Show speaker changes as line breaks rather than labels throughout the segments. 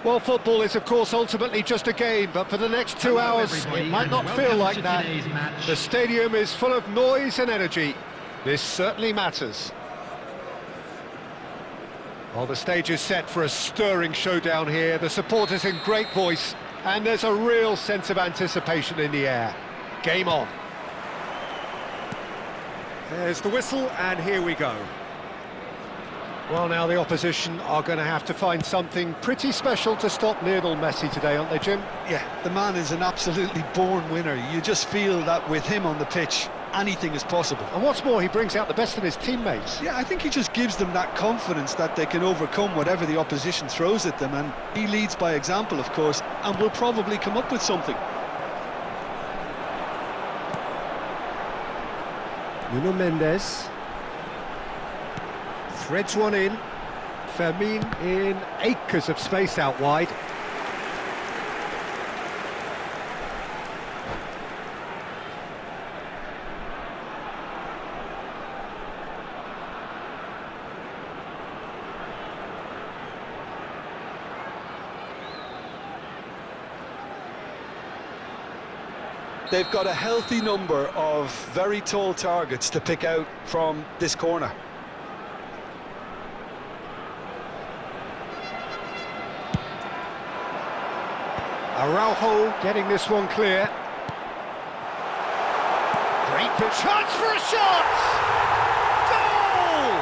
Well, football is, of course, ultimately just a game, but for the next 2 hours, it might not feel like that. The stadium is full of noise and energy. This certainly matters. Well, the stage is set for a stirring showdown here. The supporters in great voice, and there's a real sense of anticipation in the air. Game on. There's the whistle, and here we go. Well, now the opposition are going to have to find something pretty special to stop Lionel Messi today, aren't they, Jim?
Yeah, the man is an absolutely born winner. You just feel that with him on the pitch, anything is possible.
And what's more, he brings out the best in his teammates.
Yeah, I think he just gives them that confidence that they can overcome whatever the opposition throws at them, and he leads by example, of course, and will probably come up with something.
Nuno Mendes threads one in. Fermin in acres of space out wide.
They've got a healthy number of very tall targets to pick out from this corner.
Araujo getting this one clear. Great chance for a shot! Goal!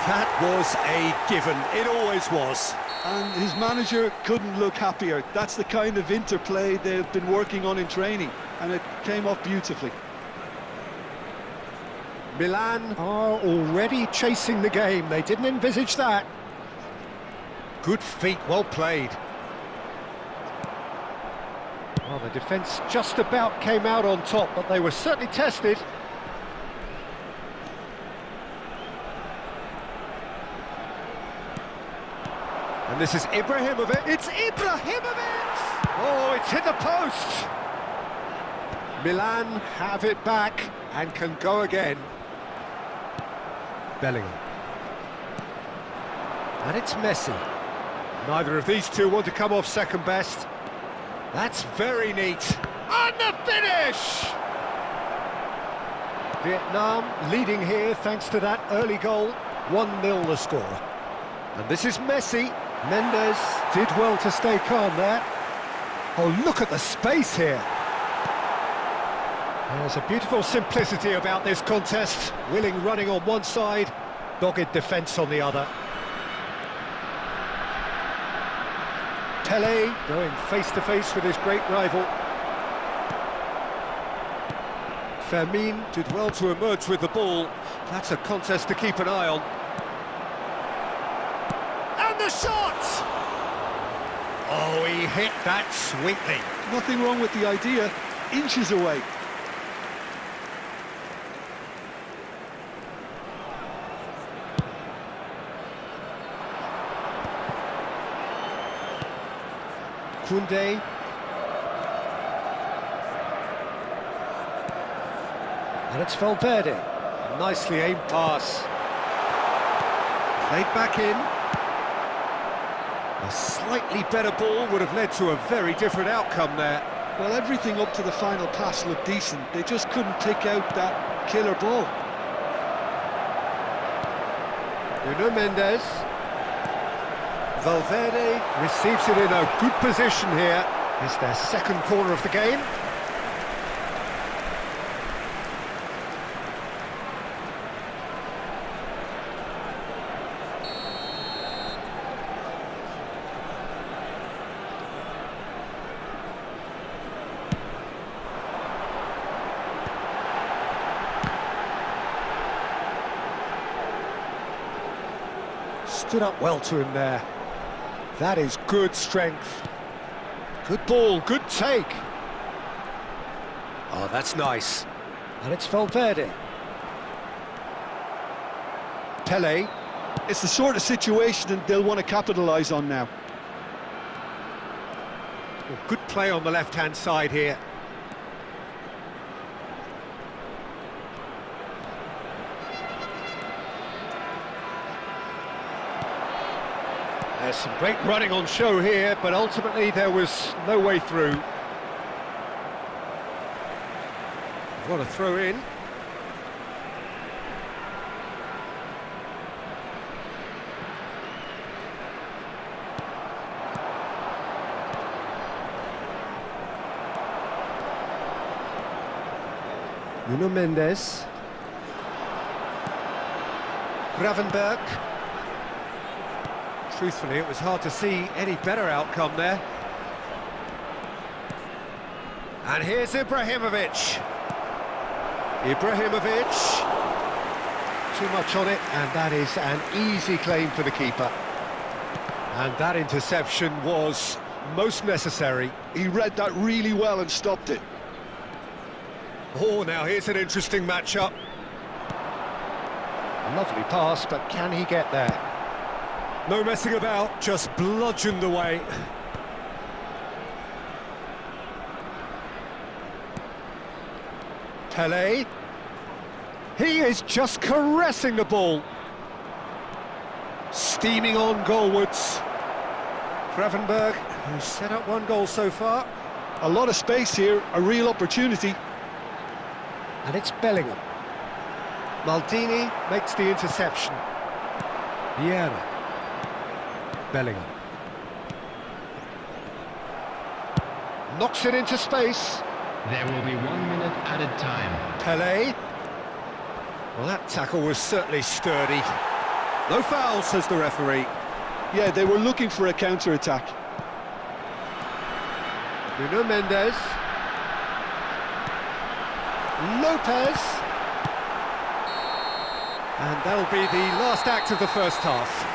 That was a given, it always was.
And his manager couldn't look happier. That's the kind of interplay they've been working on in training, and it came off beautifully.
Milan are already chasing the game. They didn't envisage that. Good feet, well played. Well, the defence just about came out on top, but they were certainly tested. And this is Ibrahimovic. It's Ibrahimovic! Oh, it's hit the post! Milan have it back and can go again. Bellingham. And it's Messi. Neither of these two want to come off second best. That's very neat. And the finish! Vietnam leading here thanks to that early goal. 1-0 the score. And this is Messi. Mendes did well to stay calm there. Oh, look at the space here. There's a beautiful simplicity about this contest. Willing running on one side, dogged defence on the other. Pele going face-to-face with his great rival. Fermin did well to emerge with the ball. That's a contest to keep an eye on. And the shot! Oh, he hit that sweetly.
Nothing wrong with the idea, inches away.
Koundé. And it's Valverde. A nicely aimed pass. Played back in. A slightly better ball would have led to a very different outcome there.
Well, everything up to the final pass looked decent. They just couldn't pick out that killer ball.
Nuno Mendes. Valverde receives it in a good position here. It's their second corner of the game. Stood up well to him there. That is good strength. Good ball, good take. Oh, that's nice. And it's Valverde. Pele.
It's the sort of situation that they'll want to capitalise on now.
Well, good play on the left-hand side here. There's some great running on show here, but ultimately there was no way through. What a throw in. Nuno Mendes. Gravenberg. Truthfully, it was hard to see any better outcome there. And here's Ibrahimovic. Ibrahimovic. Too much on it, and that is an easy claim for the keeper. And that interception was most necessary.
He read that really well and stopped it.
Oh, now here's an interesting matchup. Lovely pass, but can he get there? No messing about, just bludgeoned away. Pele. He is just caressing the ball. Steaming on goalwards. Gravenberg, who's set up one goal so far.
A lot of space here, a real opportunity.
And it's Bellingham. Maldini makes the interception. Vieira. Bellingham. Knocks it into space.
There will be 1 minute added time.
Pele. Well, that tackle was certainly sturdy. No foul, says the referee.
Yeah, they were looking for a counter-attack.
Nuno Mendes. Lopez. And that'll be the last act of the first half.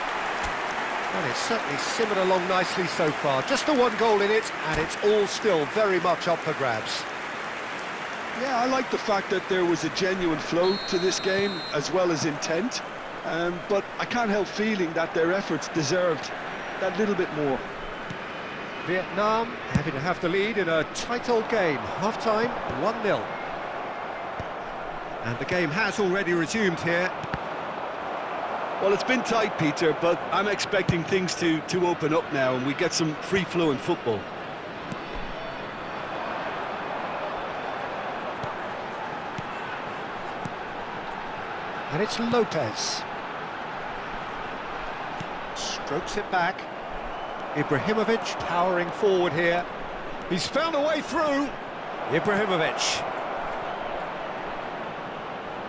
Well, it's certainly simmered along nicely so far. Just the one goal in it, and it's all still very much up for grabs.
Yeah, I like the fact that there was a genuine flow to this game, as well as intent. But I can't help feeling that their efforts deserved that little bit more.
Vietnam happy to have the lead in a tight old game. Half-time, 1-0. And the game has already resumed here.
Well, it's been tight, Peter, but I'm expecting things to open up now and we get some free-flowing football.
And it's Lopez. Strokes it back. Ibrahimovic powering forward here. He's found a way through. Ibrahimovic.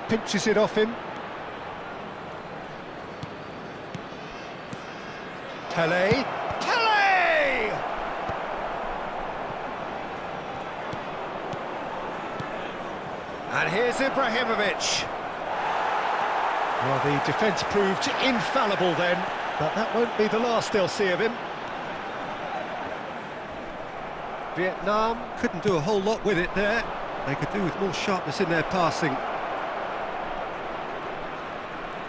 Pinches it off him. Pele. Pele! And here's Ibrahimovic. Well, the defence proved infallible then, but that won't be the last they'll see of him. Vietnam couldn't do a whole lot with it there. They could do with more sharpness in their passing.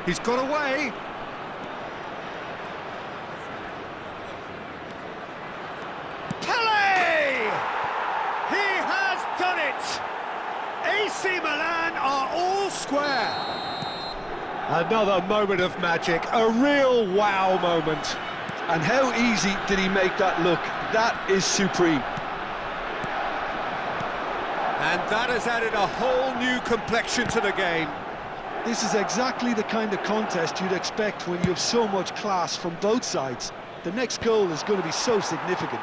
He's got away. Pele! He has done it! AC Milan are all square. Another moment of magic, a real wow moment.
And how easy did he make that look? That is supreme.
And that has added a whole new complexion to the game.
This is exactly the kind of contest you'd expect when you have so much class from both sides. The next goal is going to be so significant.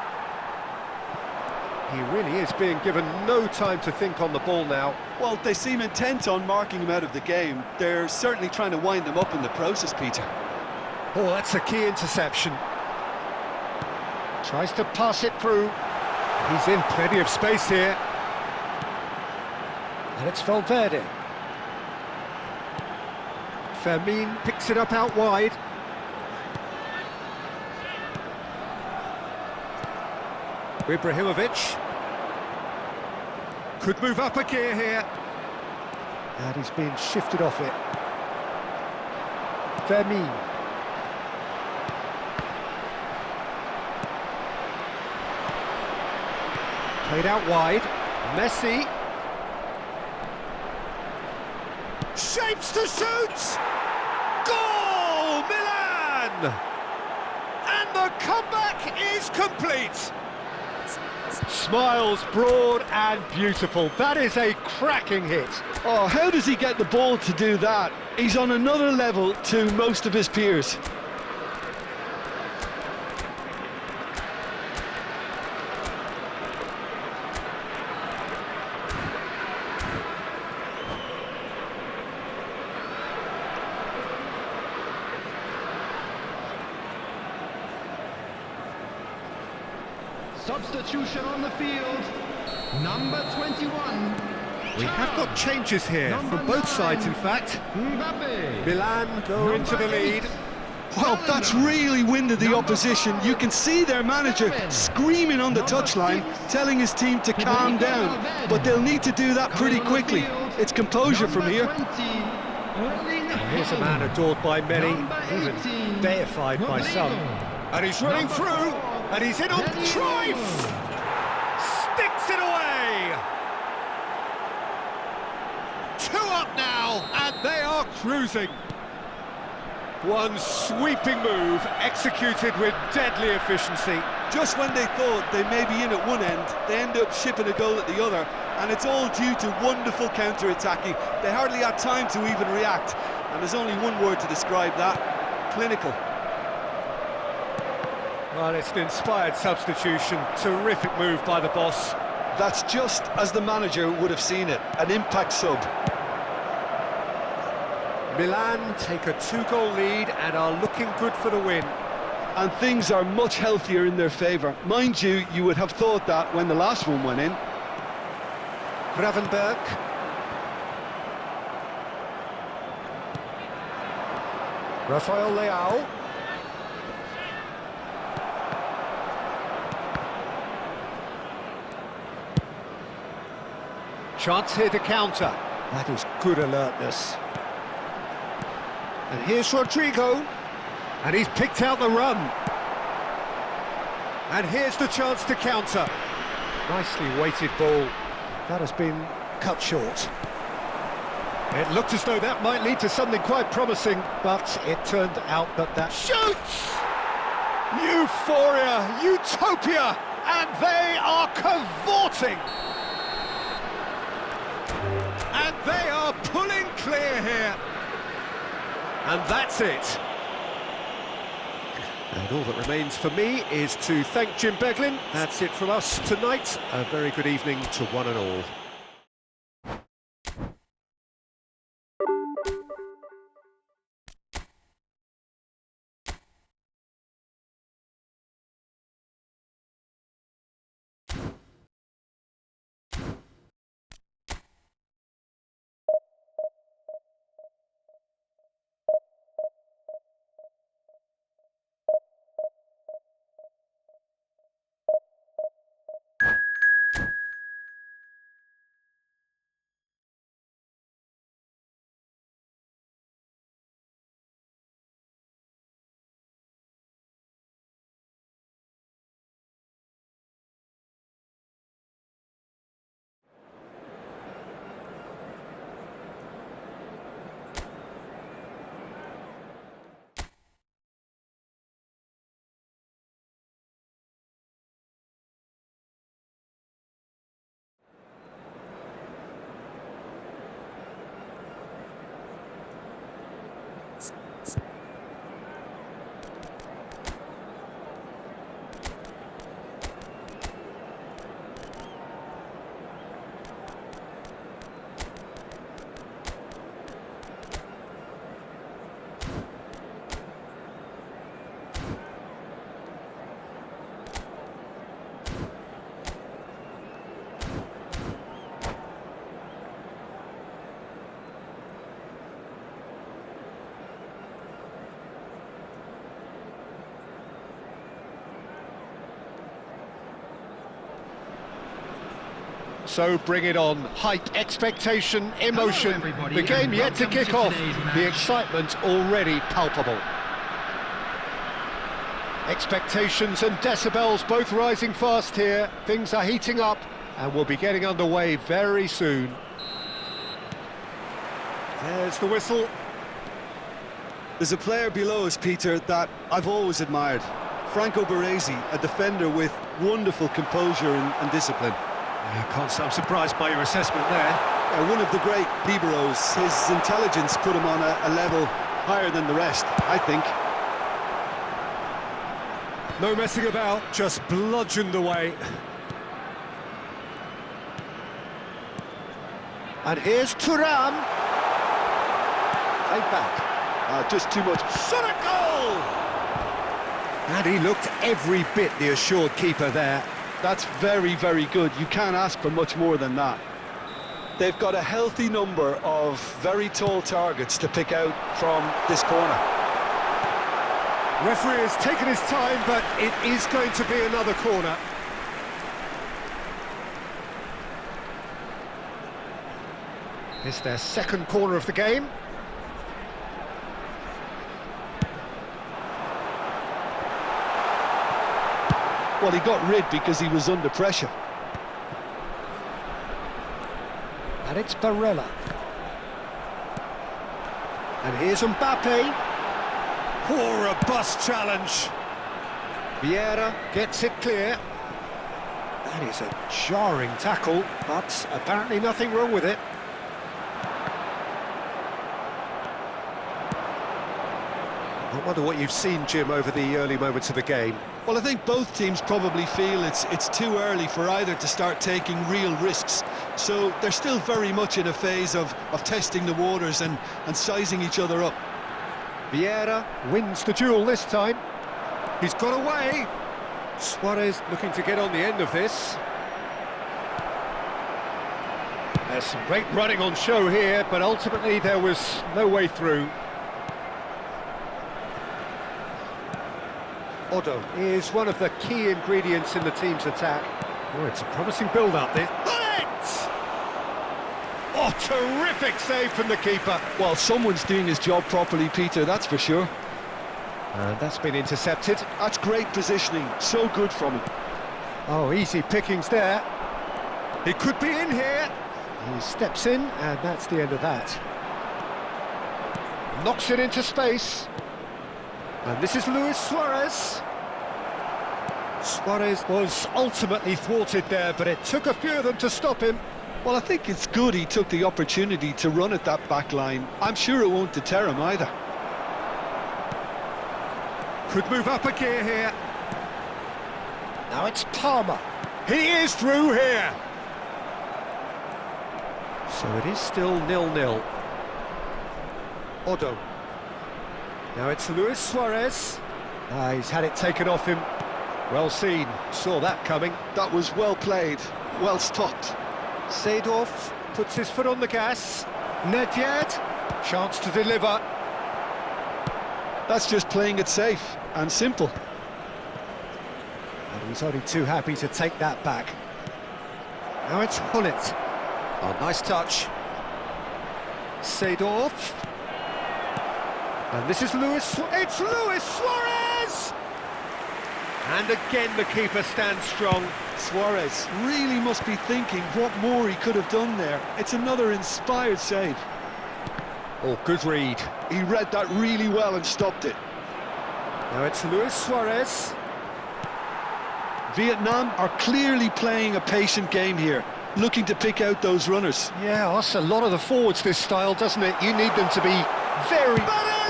He really is being given no time to think on the ball now.
Well, they seem intent on marking him out of the game. They're certainly trying to wind him up in the process, Peter.
Oh, that's a key interception. Tries to pass it through. He's in plenty of space here. And it's Valverde. Fermin picks it up out wide. Ibrahimovic. Could move up a gear here. And he's being shifted off it. Fermin. Played out wide. Messi. Shapes to shoot! Goal, Milan! And the comeback is complete. Smiles broad and beautiful. That is a cracking hit.
Oh, how does he get the ball to do that? He's on another level to most of his peers.
Substitution on the field. Number 21.
We have got changes here from both sides, in fact.
Mbappe.
Milan go into the lead.
Well, that's really winded the opposition. You can see their manager screaming on the touchline, telling his team to calm down. But they'll need to do that pretty quickly. It's composure from here.
Here's a man adored by many, even deified by some. And he's running through, and he's in on Cruyff! Sticks it away! 2 up now, and they are cruising. One sweeping move, executed with deadly efficiency.
Just when they thought they may be in at one end, they end up shipping a goal at the other, and it's all due to wonderful counter-attacking. They hardly had time to even react, and there's only one word to describe that: clinical.
Well, it's an inspired substitution. Terrific move by the boss.
That's just as the manager would have seen it, an impact sub.
Milan take a 2-goal lead and are looking good for the win.
And things are much healthier in their favour. Mind you, you would have thought that when the last one went in.
Gravenberg. Rafael Leao. Chance here to counter. That is good alertness. And here's Rodrigo. And he's picked out the run. And here's the chance to counter. Nicely weighted ball. That has been cut short. It looked as though that might lead to something quite promising, but it turned out that shoots! Euphoria, utopia, and they are cavorting! And they are pulling clear here. And that's it. And all that remains for me is to thank Jim Beglin. That's it from us tonight. A very good evening to one and all. So bring it on. Hype, expectation, emotion. The game yet to kick off. The excitement already palpable. Expectations and decibels both rising fast here. Things are heating up and we'll be getting underway very soon. There's the whistle.
There's a player below us, Peter, that I've always admired. Franco Baresi, a defender with wonderful composure and discipline.
I'm surprised by your assessment there.
One of the great liberos. His intelligence put him on a level higher than the rest, I think.
No messing about, just bludgeoned away. And here's Thuram. Played back.
Just too much. Shot a goal!
And he looked every bit the assured keeper there.
That's very, very good. You can't ask for much more than that. They've got a healthy number of very tall targets to pick out from this corner.
Referee has taken his time, but it is going to be another corner. It's their second corner of the game.
Well, he got rid because he was under pressure.
And it's Barella. And here's Mbappe. Poor a bust challenge. Vieira gets it clear. That is a jarring tackle, but apparently nothing wrong with it. I wonder what you've seen, Jim, over the early moments of the game.
Well, I think both teams probably feel it's too early for either to start taking real risks. So they're still very much in a phase of testing the waters and sizing each other up.
Vieira wins the duel this time. He's got away. Suarez looking to get on the end of this. There's some great running on show here, but ultimately there was no way through. Potw is one of the key ingredients in the team's attack. Oh, it's a promising build-up this. Oh, terrific save from the keeper.
Well, someone's doing his job properly, Peter, that's for sure.
And that's been intercepted.
That's great positioning, so good from him.
Oh, easy pickings there. He could be in here. He steps in, and that's the end of that. Knocks it into space. And this is Luis Suarez. Suarez was ultimately thwarted there, but it took a few of them to stop him.
Well, I think it's good he took the opportunity to run at that back line. I'm sure it won't deter him either.
Could move up a gear here. Now it's Palmer. He is through here. So it is still 0-0. Potw. Now it's Luis Suarez. He's had it taken off him. Well seen, saw that coming.
That was well played, well stopped.
Seedorf puts his foot on the gas. Nedved, chance to deliver.
That's just playing it safe and simple.
And he's only too happy to take that back. Now it's Hullet. Oh, nice touch. Seedorf. And this is it's Luis Suarez! And again the keeper stands strong.
Suarez really must be thinking what more he could have done there. It's another inspired save.
Oh, good read.
He read that really well and stopped it.
Now it's Luis Suarez.
Vietnam are clearly playing a patient game here, looking to pick out those runners.
Yeah, that's a lot of the forwards, this style, doesn't it? You need them to be very... Barella!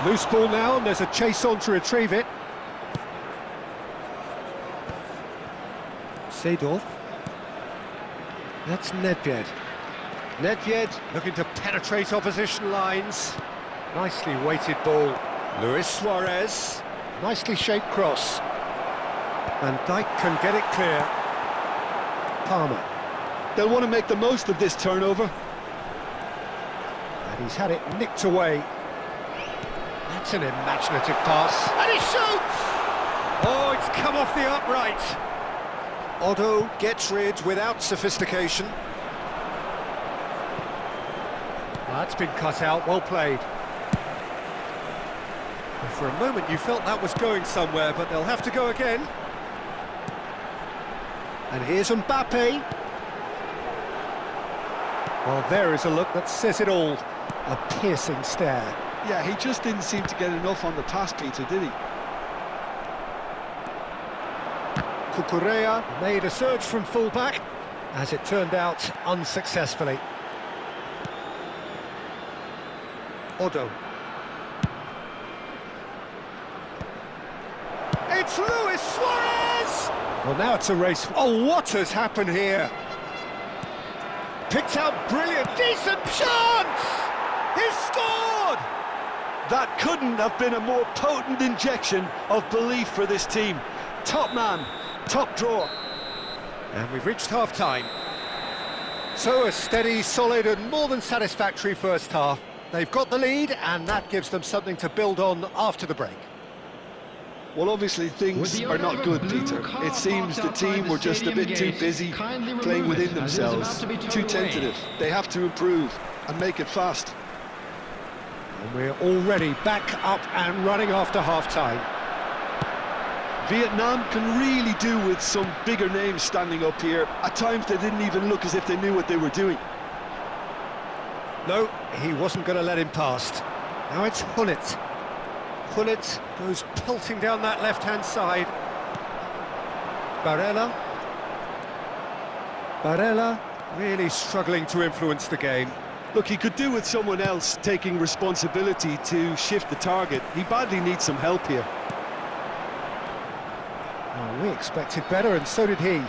Loose ball now, and there's a chase on to retrieve it. Seedorf. That's Nedved. Nedved looking to penetrate opposition lines. Nicely weighted ball. Luis Suarez. Nicely shaped cross. And Dijk can get it clear. Palmer.
They'll want to make the most of this turnover.
And he's had it nicked away. That's an imaginative pass. And he shoots! Oh, it's come off the upright. Potw gets rid without sophistication. That's been cut out, well played. And for a moment you felt that was going somewhere, but they'll have to go again. And here's Mbappe. Well, there is a look that says it all. A piercing stare.
Yeah, he just didn't seem to get enough on the pass, Peter, did he?
Cucurella made a surge from full-back, as it turned out unsuccessfully. Potw. It's Luis Suarez! Well, now it's a race. Oh, what has happened here? Picked out brilliant, decent chance! He's scored!
That couldn't have been a more potent injection of belief for this team. Top man, top draw.
And we've reached half-time. So a steady, solid and more than satisfactory first half. They've got the lead and that gives them something to build on after the break.
Well, obviously things are not good, Peter. It seems the team were just a bit too busy playing within themselves, too tentative. They have to improve and make it fast.
And we're already back up and running after half-time.
Vietnam can really do with some bigger names standing up here. At times they didn't even look as if they knew what they were doing.
No, he wasn't going to let him past. Now it's Hullet. Hullet goes pelting down that left-hand side. Barella. Barella really struggling to influence the game.
Look, he could do with someone else taking responsibility to shift the target. He badly needs some help here.
Oh, we expected better, and so did he.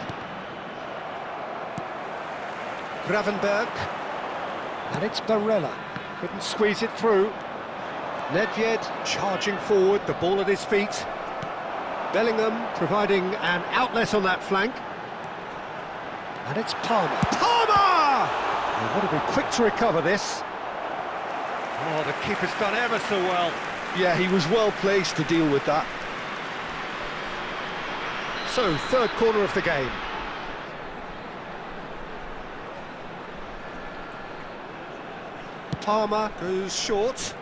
Gravenberg. And it's Barella. Couldn't squeeze it through. Nedved charging forward, the ball at his feet. Bellingham providing an outlet on that flank. And it's Palmer. Palmer! Well, what to be quick to recover this. Oh, the keeper's done ever so well.
Yeah, he was well placed to deal with that.
So, third corner of the game. Palmer goes short.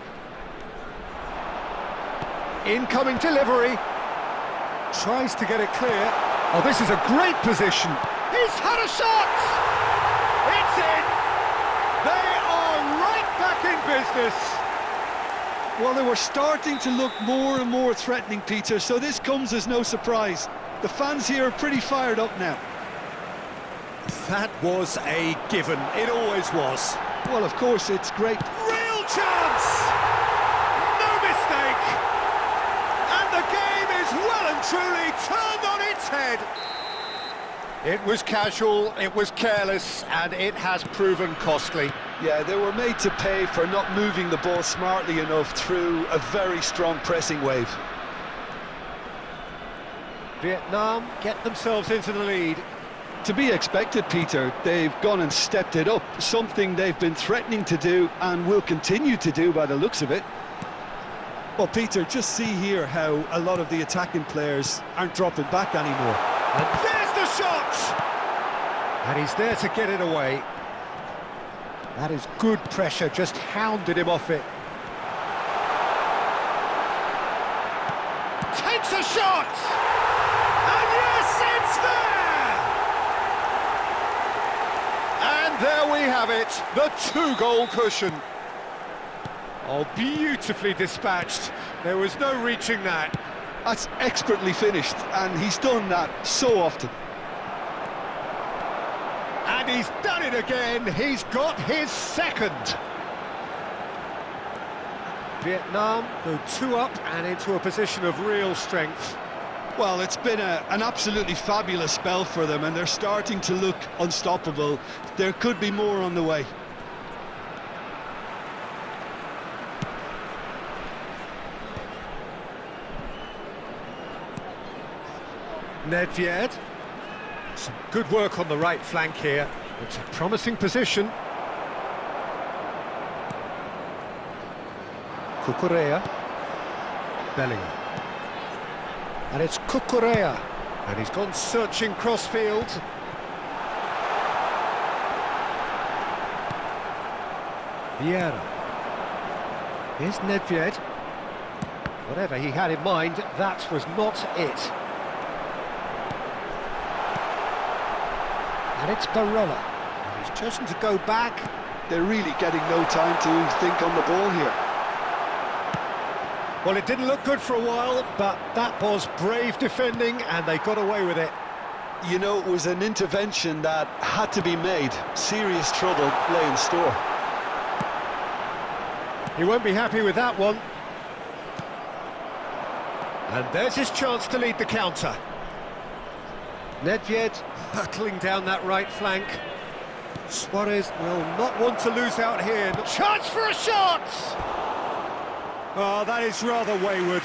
Incoming delivery. Tries to get it clear. Oh, this is a great position. He's had a shot! It's in! They are right back in business.
Well, they were starting to look more and more threatening, Peter, so this comes as no surprise. The fans here are pretty fired up now.
That was a given. It always was.
Well, of course, it's great.
Real chance! No mistake! And the game is well and truly turned on its head. It was casual, it was careless, and it has proven costly.
Yeah, they were made to pay for not moving the ball smartly enough through a very strong pressing wave.
Vietnam get themselves into the lead.
To be expected, Peter. They've gone and stepped it up, something they've been threatening to do and will continue to do by the looks of it. Well, Peter, just see here how a lot of the attacking players aren't dropping back anymore.
And there's the shot! And he's there to get it away. That is good pressure, just hounded him off it. Takes a shot! And yes, it's there! And there we have it, the two-goal cushion. Oh, beautifully dispatched. There was no reaching that.
That's expertly finished, and he's done that so often.
And he's done it again. He's got his second. Vietnam go 2 up and into a position of real strength.
Well, it's been an absolutely fabulous spell for them, and they're starting to look unstoppable. There could be more on the way.
Nedved. Some good work on the right flank here. It's a promising position. Cucurella. Bellingham. And it's Cucurella. And he's gone searching crossfield. Vieira. Here's Nedved. Whatever he had in mind, that was not it. And it's Barella. And he's chosen to go back.
They're really getting no time to think on the ball here.
Well, it didn't look good for a while, but that was brave defending, and they got away with it.
You know, it was an intervention that had to be made. Serious trouble lay in store.
He won't be happy with that one. And there's his chance to lead the counter. Nedved hurtling down that right flank. Suarez will not want to lose out here. Chance for a shot! Oh, that is rather wayward.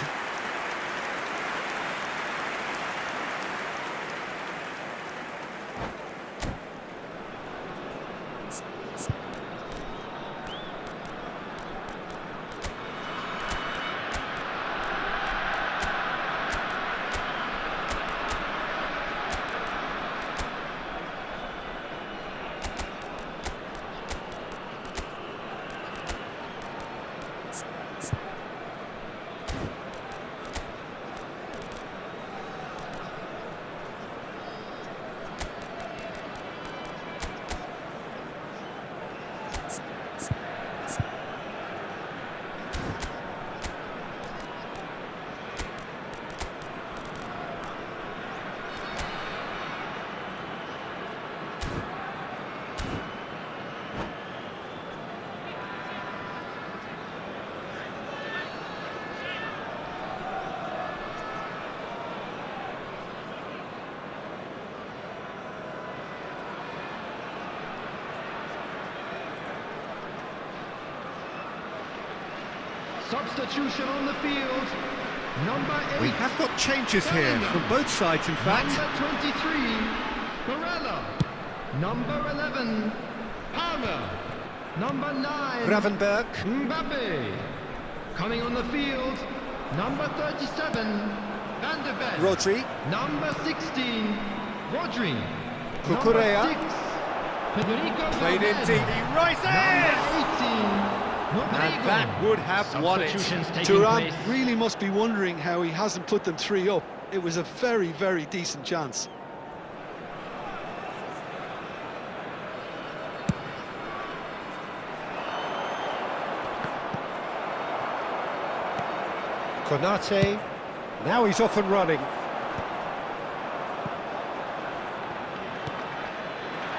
Substitution on the field. Number 8.
We have got changes here from both sides, in fact.
Number 23, Barella. Number 11, Palmer. Number 9,
Gravenberg.
Mbappe. Coming on the field, number 37, Van de Ven.
Rodri.
Number 16, Rodri.
Cucurella.
Number 6, Federico
Played in
Valverde.
deep. He rises!
Number 18, Rodrigo.
And that would have won it.
Substitutions taking
Thuram
place.
really must be wondering how he hasn't put them 3 up. It was a very, very decent chance.
Konate. Now he's off and running.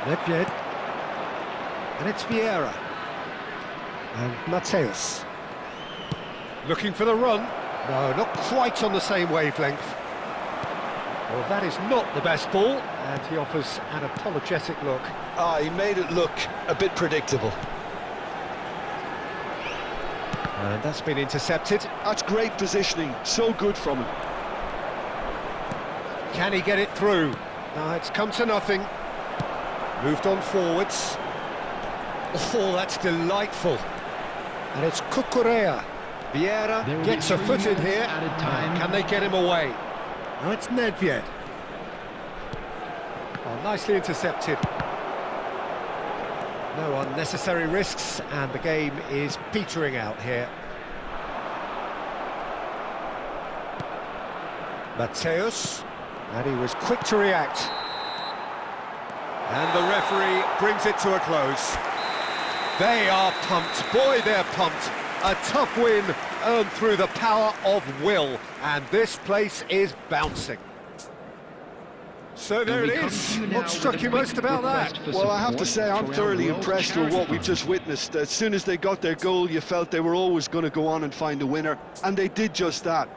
Nedved. And it's Vieira. And Mateus. Looking for the run. No, not quite on the same wavelength. Well, that is not the best ball, and he offers an apologetic look.
He made it look a bit predictable.
And that's been intercepted.
That's great positioning, so good from him.
Can he get it through? No, it's come to nothing. Moved on forwards. Oh, that's delightful. And it's Cucurella. Vieira
There will
gets
be
a
3
foot in
minutes
here.
added time.
Can they get him away? Now it's Nedved. Oh, nicely intercepted. No unnecessary risks, and the game is petering out here. Mateus, and he was quick to react. And the referee brings it to a close. They are pumped, boy they're pumped. A tough win earned through the power of will, and this place is bouncing. So there it is. What struck you most about that?
Well, I have to say I'm thoroughly impressed with what we've just witnessed. As soon as they got their goal, you felt they were always going to go on and find a winner, and they did just that.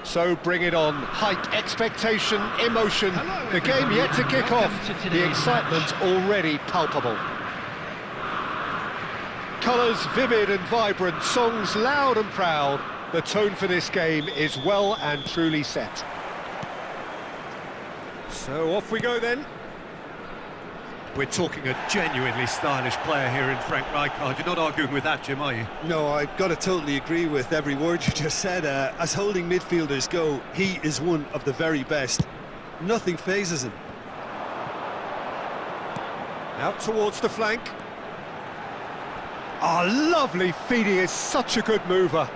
So bring it on. Hype, expectation, emotion.
Hello,
The game yet to kick off.
Welcome to
The
today's
excitement already palpable. Colours vivid and vibrant, songs loud and proud. The tone for this game is well and truly set. So off we go then.
We're talking a genuinely stylish player here in Frank Rijkaard. You're not arguing with that, Jim, are you?
No, I've got to totally agree with every word you just said. As holding midfielders go, he is one of the very best. Nothing phases him.
Out towards the flank. Lovely feed, he is such a good mover.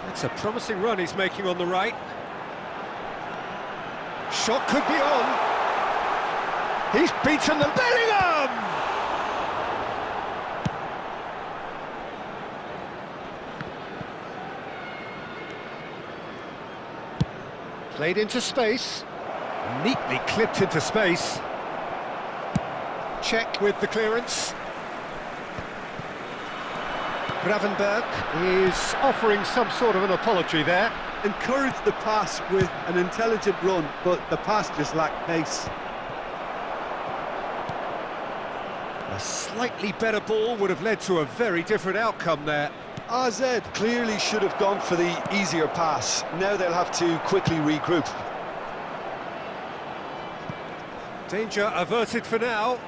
It's a promising run he's making on the right. Shot could be on. He's beaten the Bellingham! Played into space. Neatly clipped into space. Check with the clearance. Gravenberg is offering some sort of an apology there.
Encouraged the pass with an intelligent run, but the pass just lacked pace.
A slightly better ball would have led to a very different outcome there.
AZ clearly should have gone for the easier pass. Now they'll have to quickly regroup.
Danger averted for now.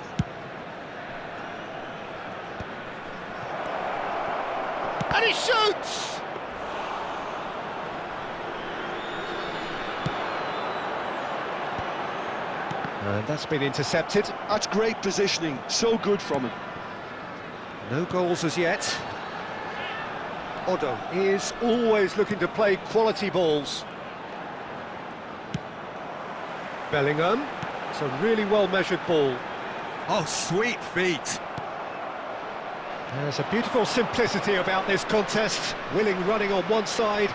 And he shoots! And that's been intercepted.
That's great positioning, so good from him.
No goals as yet. Potw is always looking to play quality balls. Bellingham. It's a really well-measured ball.
Oh, sweet feet.
There's a beautiful simplicity about this contest. Willing running on one side,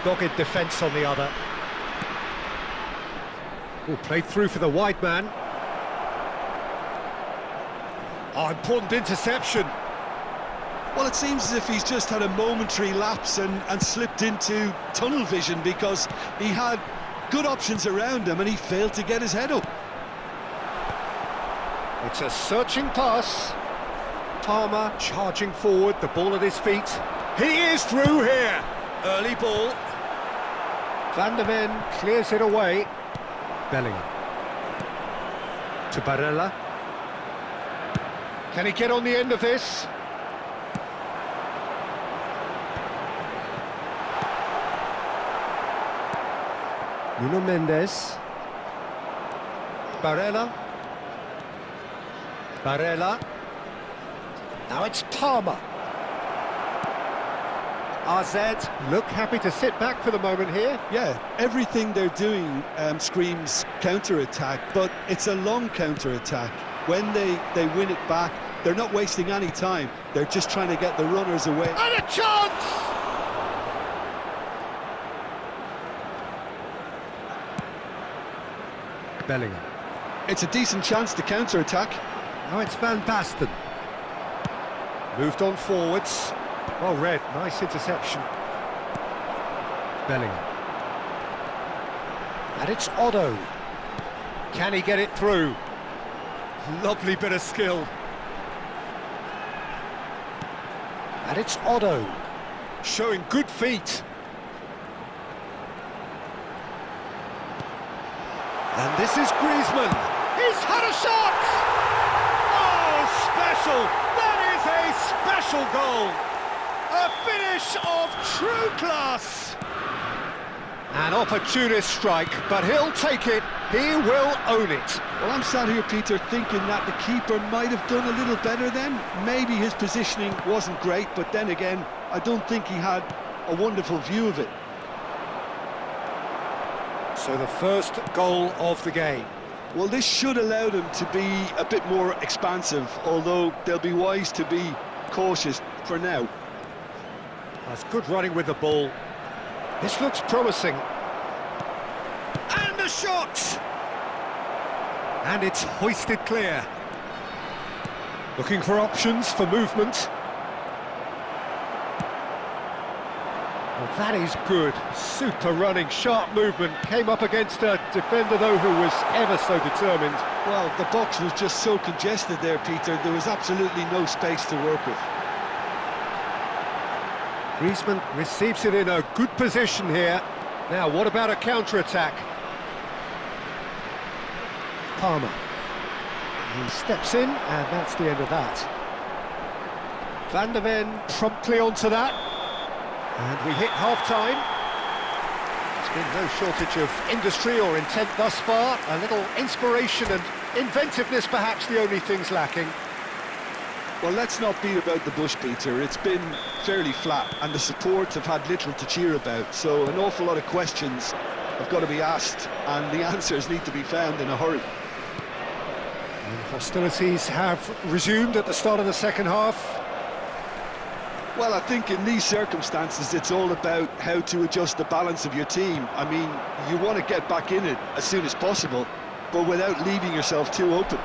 dogged defence on the other. Oh, played through for the wide man. Oh, important interception.
Well, it seems as if he's just had a momentary lapse and slipped into tunnel vision, because he had good options around him and he failed to get his head up.
It's a searching pass. Palmer charging forward, the ball at his feet. He is through here. Early ball. Van der Ven clears it away. Bellingham. To Barella. Can he get on the end of this? Nuno Mendes. Barella. Barella. Now it's Palmer. AZ look happy to sit back for the moment here.
Yeah, everything they're doing screams counter-attack, but it's a long counter-attack. When they win it back, they're not wasting any time. They're just trying to get the runners away.
And a chance! Bellingham.
It's a decent chance to counter-attack.
Now it's Van Basten. Moved on forwards. Well read, nice interception. Bellingham. And it's Potw. Can he get it through? Lovely bit of skill. And it's Potw. Showing good feet. And this is Griezmann. He's had a shot! Oh, special! That is a special goal! A finish of true class! An opportunist strike, but he'll take it. He will own it.
Well, I'm sat here, Peter, thinking that the keeper might have done a little better then. Maybe his positioning wasn't great, but then again, I don't think he had a wonderful view of it.
So the first goal of the game.
Well, this should allow them to be a bit more expansive, although they'll be wise to be cautious for now.
That's good running with the ball. This looks promising. And a shot! And it's hoisted clear. Looking for options for movement. Well, that is good. Super running, sharp movement. Came up against a defender, though, who was ever so determined.
Well, the box was just so congested there, Peter. There was absolutely no space to work with.
Griezmann receives it in a good position here. Now, what about a counter-attack? Palmer. He steps in, and that's the end of that. Van der Ven promptly onto that. And we hit half-time. There's been no shortage of industry or intent thus far. A little inspiration and inventiveness, perhaps the only things lacking.
Well, let's not beat about the bush, Peter. It's been fairly flat, and the support have had little to cheer about. So an awful lot of questions have got to be asked, and the answers need to be found in a hurry.
And hostilities have resumed at the start of the second half.
Well, I think in these circumstances, it's all about how to adjust the balance of your team. I mean, you want to get back in it as soon as possible, but without leaving yourself too open.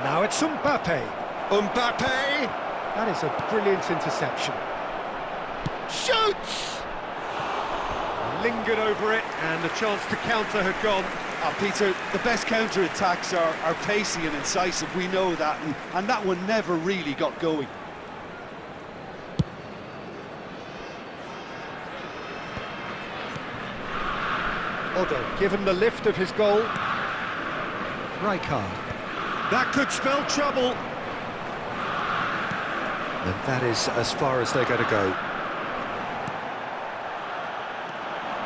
Now it's Mbappe. Mbappe! That is a brilliant interception. Shoots! Lingered over it, and the chance to counter had gone.
Peter, the best counter-attacks are pacey and incisive, we know that, and that one never really got going.
Potw, given the lift of his goal. Rijkaard. That could spell trouble. And that is as far as they're going to go.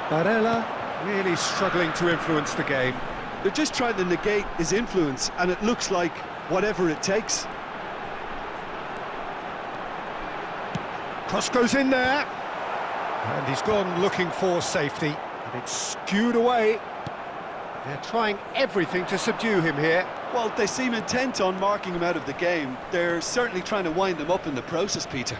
Barella really struggling to influence the game.
They're just trying to negate his influence, and it looks like whatever it takes.
Cross goes in there. And he's gone looking for safety. And it's skewed away. They're trying everything to subdue him here.
Well, they seem intent on marking him out of the game. They're certainly trying to wind him up in the process, Peter.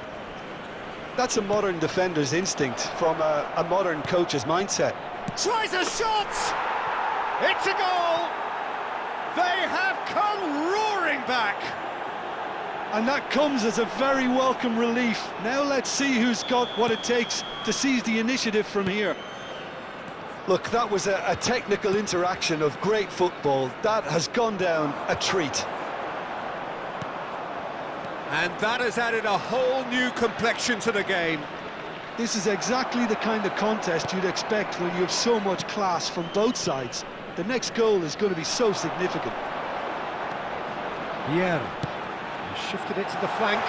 That's a modern defender's instinct from a modern coach's mindset.
Tries a shot! It's a goal! They have come roaring back!
And that comes as a very welcome relief. Now let's see who's got what it takes to seize the initiative from here. Look, that was a technical interaction of great football. That has gone down a treat.
And that has added a whole new complexion to the game.
This is exactly the kind of contest you'd expect when you have so much class from both sides. The next goal is going to be so significant.
Yeah, he shifted it to the flank.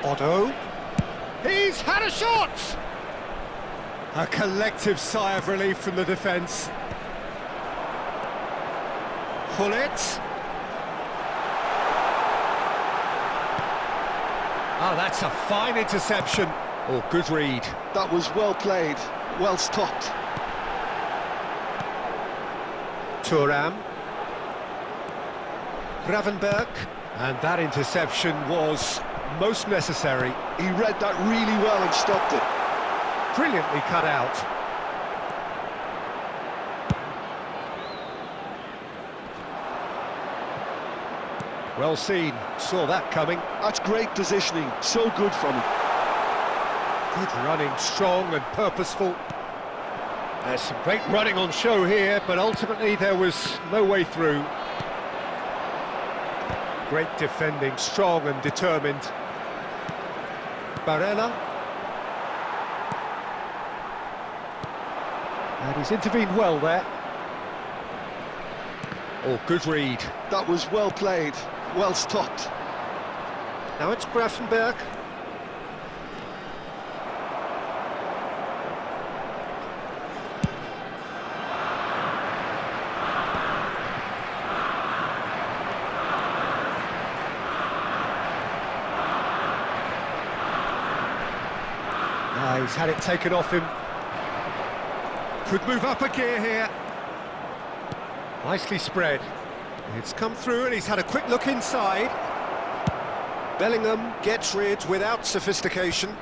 Potw. He's had a shot! A collective sigh of relief from the defence. Hullet. Oh, that's a fine interception. Oh, good read.
That was well played, well stopped.
Thuram. Gravenberg. And that interception was most necessary.
He read that really well and stopped it.
Brilliantly cut out. Well seen, saw that coming.
That's great positioning, so good from him.
Good running, strong and purposeful. There's some great running on show here, but ultimately there was no way through. Great defending, strong and determined. Barella. And he's intervened well there. Oh, good read.
That was well played, well stopped.
Now it's Gravenberg. He's had it taken off him. Could move up a gear here. Nicely spread. It's come through and he's had a quick look inside. Bellingham gets rid without sophistication.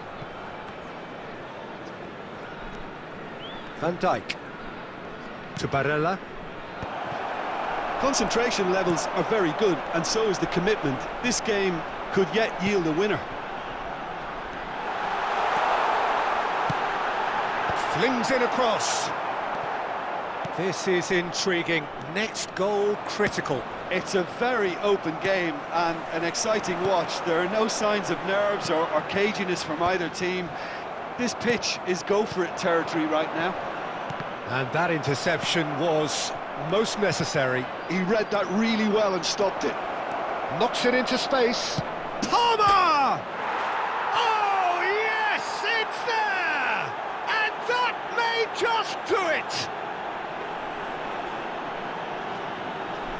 Van Dijk. To Barella.
Concentration levels are very good, and so is the commitment. This game could yet yield a winner.
Flings in across. This is intriguing. Next goal critical.
It's a very open game and an exciting watch. There are no signs of nerves or caginess from either team. This pitch is go-for-it territory right now.
And that interception was most necessary.
He read that really well and stopped it.
Knocks it into space.
Palmer!
Oh, yes, it's there! And that may just do it!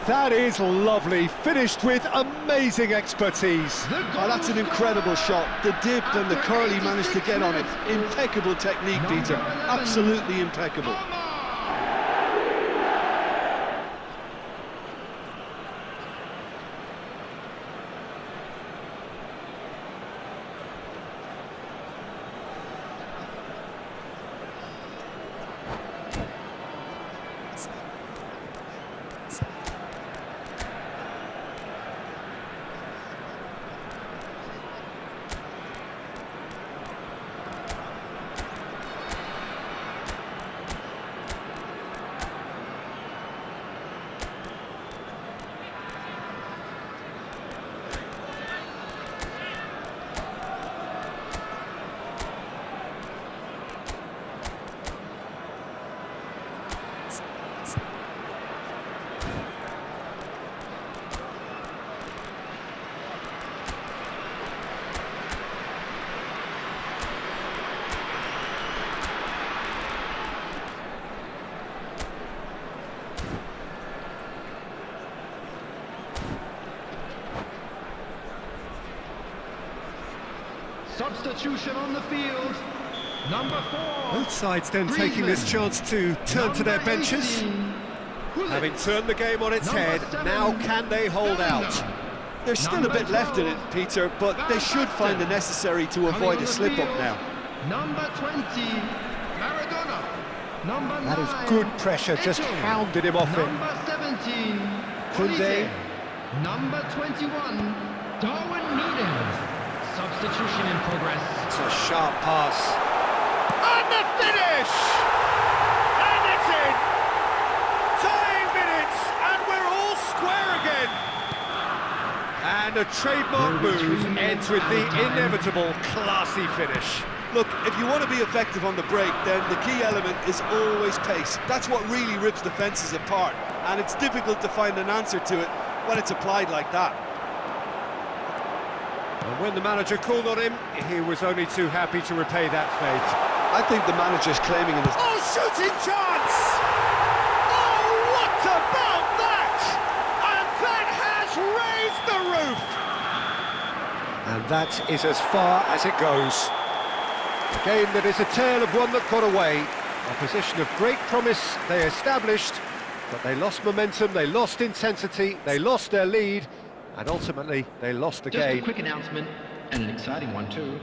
That is lovely, finished with amazing expertise.
Oh, that's an incredible shot. The dip and the curl he managed to get on it. Impeccable technique, Peter. Absolutely impeccable.
Substitution on the field. Number 4.
Both sides then taking this chance to turn to their benches.
Having turned the game on its head, now can they hold out?
There's still a bit left in it, Peter, but they should find the necessary to avoid a slip-up now.
Number 20, Maradona. Number 9,
That is good pressure, just hounded him off it.
Number 17,
Kunde.
Number 21, Darwin Núñez. Substitution in progress.
It's a sharp pass. And the finish! And it's in! Tying minutes, and we're all square again! And a trademark move ends with the inevitable classy finish.
Look, if you want to be effective on the break, then the key element is always pace. That's what really rips defences apart, and it's difficult to find an answer to it when it's applied like that.
And when the manager called on him, he was only too happy to repay that faith.
I think the manager's claiming in this...
Oh, shooting chance! Oh, what about that? And that has raised the roof! And that is as far as it goes. A game that is a tale of one that got away. A position of great promise they established, but they lost momentum, they lost intensity, they lost their lead, and ultimately they lost the game.
Just a quick announcement, and an exciting one too.